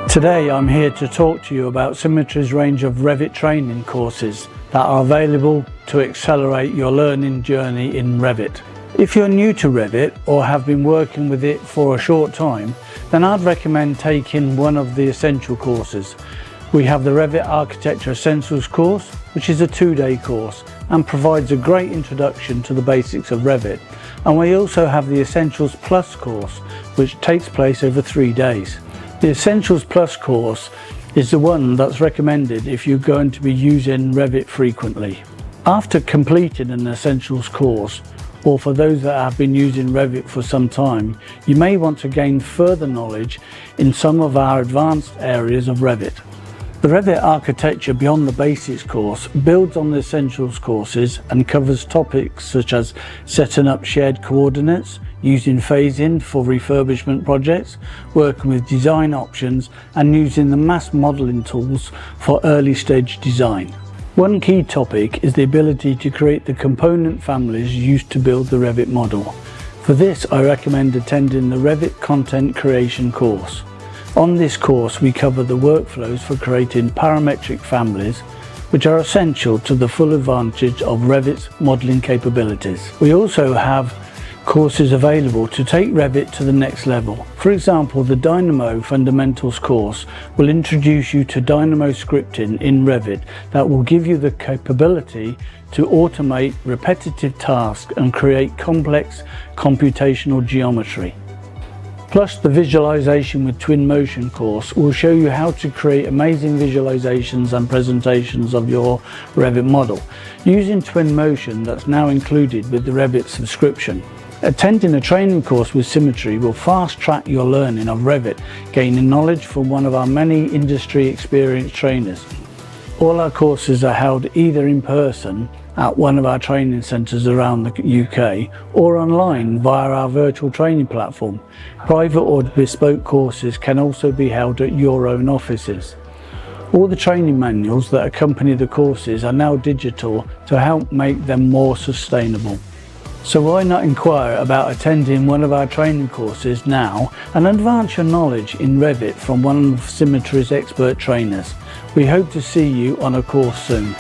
Today I'm here to talk to you about Symetri's range of Revit training courses that are available to accelerate your learning journey in Revit. If you're new to Revit or have been working with it for a short time, then I'd recommend taking one of the essential courses. We have the Revit Architecture Essentials course, which is a 2-day course and provides a great introduction to the basics of Revit. And we also have the Essentials Plus course, which takes place over 3 days. The Essentials Plus course is the one that's recommended if you're going to be using Revit frequently. After completing an Essentials course, or for those that have been using Revit for some time, you may want to gain further knowledge in some of our advanced areas of Revit. The Revit Architecture Beyond the Basics course builds on the Essentials courses and covers topics such as setting up shared coordinates, using phasing for refurbishment projects, working with design options, and using the mass modeling tools for early stage design. One key topic is the ability to create the component families used to build the Revit model. For this, I recommend attending the Revit Content Creation course. On this course, we cover the workflows for creating parametric families, which are essential to the full advantage of Revit's modeling capabilities. We also have courses available to take Revit to the next level. For example, the Dynamo Fundamentals course will introduce you to Dynamo scripting in Revit that will give you the capability to automate repetitive tasks and create complex computational geometry. Plus, the Visualization with Twinmotion course will show you how to create amazing visualizations and presentations of your Revit model using Twinmotion that's now included with the Revit subscription. Attending a training course with Symetri will fast-track your learning of Revit, gaining knowledge from one of our many industry experienced trainers. All our courses are held either in person at one of our training centres around the UK or online via our virtual training platform. Private or bespoke courses can also be held at your own offices. All the training manuals that accompany the courses are now digital to help make them more sustainable. So why not inquire about attending one of our training courses now and advance your knowledge in Revit from one of Symetri's expert trainers. We hope to see you on a course soon.